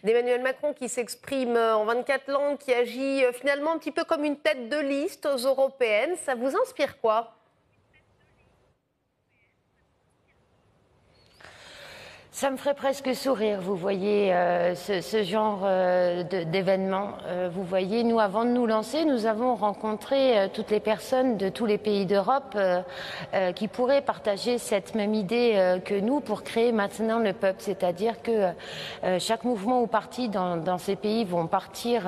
d'Emmanuel Macron qui s'exprime en 24 langues, qui agit finalement un petit peu comme une tête de liste aux européennes. Ça vous inspire quoi? Ça me ferait presque sourire, vous voyez, ce genre d'événement. Vous voyez, nous, avant de nous lancer, nous avons rencontré toutes les personnes de tous les pays d'Europe qui pourraient partager cette même idée que nous pour créer maintenant le peuple. C'est-à-dire que chaque mouvement ou parti dans ces pays vont partir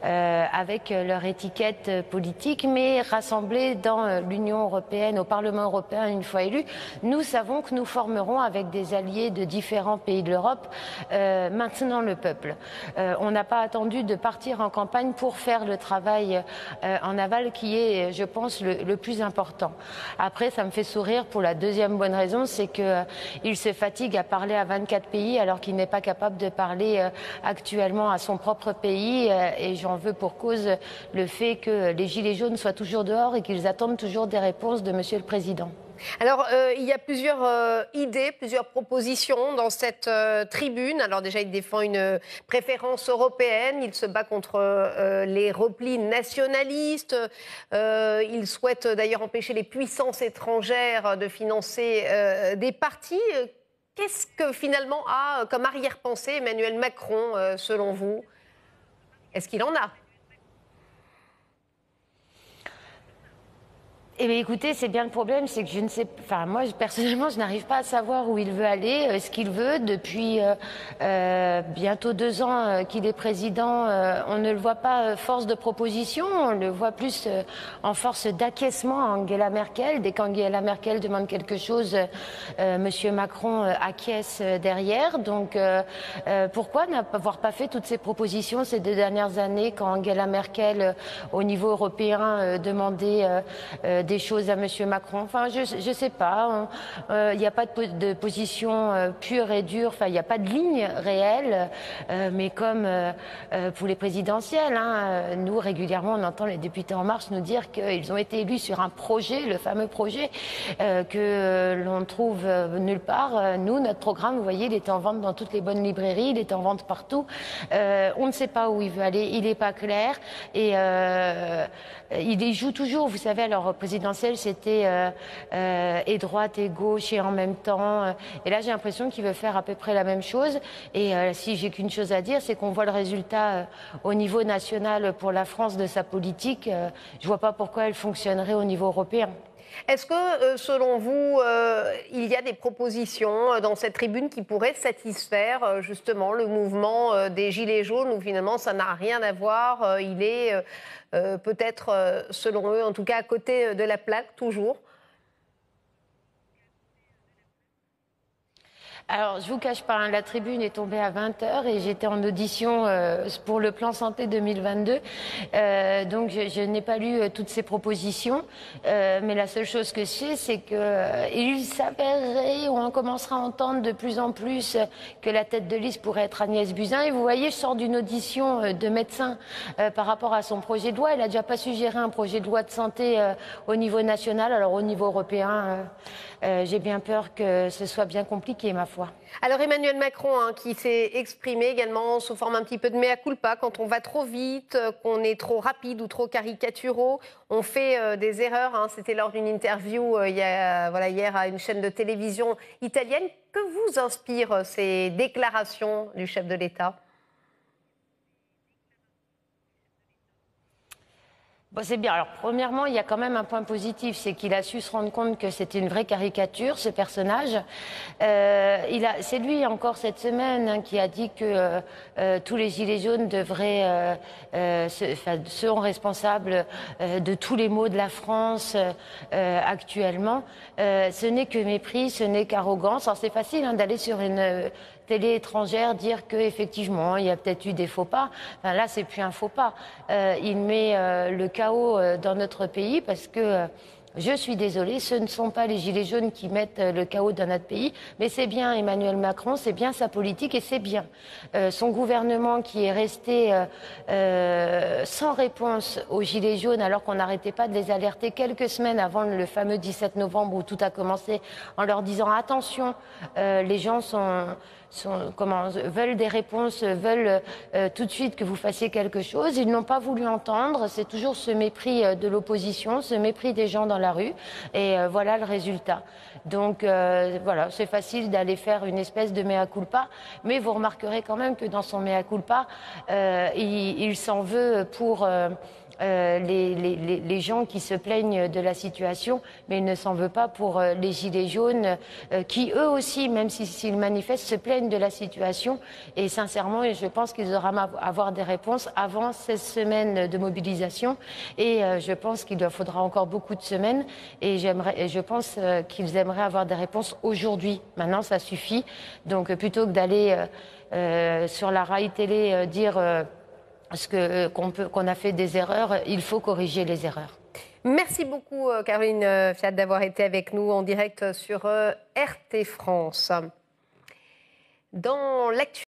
avec leur étiquette politique, mais rassemblés dans l'Union européenne, au Parlement européen, une fois élus. Nous savons que nous formerons avec des alliés de différents pays de l'Europe, maintenant le peuple. On n'a pas attendu de partir en campagne pour faire le travail en aval qui est, je pense, le plus important. Après, ça me fait sourire pour la deuxième bonne raison, c'est qu'il se fatigue à parler à 24 pays alors qu'il n'est pas capable de parler actuellement à son propre pays et j'en veux pour cause le fait que les gilets jaunes soient toujours dehors et qu'ils attendent toujours des réponses de Monsieur le Président. Alors, il y a plusieurs idées, plusieurs propositions dans cette tribune. Alors déjà, il défend une préférence européenne, il se bat contre les replis nationalistes, il souhaite d'ailleurs empêcher les puissances étrangères de financer des partis. Qu'est-ce que finalement a comme arrière-pensée Emmanuel Macron, selon vous? Est-ce qu'il en a? Eh bien, écoutez, c'est bien le problème, c'est que je ne sais, enfin moi personnellement, je n'arrive pas à savoir où il veut aller, ce qu'il veut. Depuis bientôt 2 ans qu'il est président, on ne le voit pas force de proposition, on le voit plus en force d'acquiescement à Angela Merkel. Dès qu'Angela Merkel demande quelque chose, Monsieur Macron acquiesce derrière. Donc pourquoi n'avoir pas fait toutes ces propositions ces 2 dernières années quand Angela Merkel, au niveau européen, demandait des choses à Monsieur Macron? Enfin, je sais pas. Il n'y a pas de position pure et dure. Enfin, il n'y a pas de ligne réelle. Mais comme pour les présidentielles, hein, nous régulièrement on entend les députés En Marche nous dire qu'ils ont été élus sur un projet, le fameux projet que l'on trouve nulle part. Nous, notre programme, vous voyez, il est en vente dans toutes les bonnes librairies, il est en vente partout. On ne sait pas où il veut aller. Il n'est pas clair et il y joue toujours. Vous savez, alors présidentielle, c'était et droite et gauche et en même temps. Et là, j'ai l'impression qu'il veut faire à peu près la même chose. Et si j'ai qu'une chose à dire, c'est qu'on voit le résultat au niveau national pour la France de sa politique. Je vois pas pourquoi elle fonctionnerait au niveau européen. Est-ce que, selon vous, il y a des propositions dans cette tribune qui pourraient satisfaire justement le mouvement des Gilets jaunes où finalement ça n'a rien à voir, il est peut-être, selon eux, en tout cas à côté de la plaque toujours? Alors, je vous cache pas, hein, la tribune est tombée à 20h et j'étais en audition pour le plan santé 2022. Donc, je n'ai pas lu toutes ces propositions. Mais la seule chose que je sais, c'est qu'il s'avérerait, ou on commencera à entendre de plus en plus que la tête de liste pourrait être Agnès Buzyn. Et vous voyez, je sors d'une audition de médecin par rapport à son projet de loi. Elle n'a déjà pas suggéré un projet de loi de santé au niveau national. Alors, au niveau européen, j'ai bien peur que ce soit bien compliqué, ma foi. Alors Emmanuel Macron, hein, qui s'est exprimé également sous forme un petit peu de mea culpa quand on va trop vite, qu'on est trop rapide ou trop caricaturaux, on fait des erreurs. Hein. C'était lors d'une interview hier à une chaîne de télévision italienne. Que vous inspirent ces déclarations du chef de l'État ? Bon, c'est bien. Alors, premièrement, il y a quand même un point positif, c'est qu'il a su se rendre compte que c'était une vraie caricature, ce personnage. C'est lui, encore cette semaine, hein, qui a dit que tous les Gilets jaunes seront responsables de tous les maux de la France actuellement. Ce n'est que mépris, ce n'est qu'arrogance. Alors, c'est facile hein, d'aller sur une télé étrangère dire qu'effectivement, il y a peut-être eu des faux pas. Enfin, là, c'est plus un faux pas. Il met le chaos dans notre pays parce que Je suis désolée, ce ne sont pas les Gilets jaunes qui mettent le chaos dans notre pays, mais c'est bien Emmanuel Macron, c'est bien sa politique et c'est bien son gouvernement qui est resté sans réponse aux Gilets jaunes alors qu'on n'arrêtait pas de les alerter quelques semaines avant le fameux 17 novembre où tout a commencé en leur disant attention, les gens veulent des réponses, veulent tout de suite que vous fassiez quelque chose. Ils n'ont pas voulu entendre. C'est toujours ce mépris de l'opposition, ce mépris des gens dans la rue. Et voilà le résultat. Donc voilà, c'est facile d'aller faire une espèce de mea culpa, mais vous remarquerez quand même que dans son mea culpa, il s'en veut pour les gens qui se plaignent de la situation, mais il ne s'en veut pas pour les Gilets jaunes qui, eux aussi, même s'ils manifestent, se plaignent de la situation. Et sincèrement, je pense qu'ils auront à avoir des réponses avant 16 semaines de mobilisation. Et je pense qu'il leur faudra encore beaucoup de semaines. Et je pense qu'ils aimeraient avoir des réponses aujourd'hui. Maintenant, ça suffit. Donc, plutôt que d'aller sur la Rai Télé dire qu'on a fait des erreurs, il faut corriger les erreurs. Merci beaucoup, Caroline Fiat, d'avoir été avec nous en direct sur RT France. Dans l'actu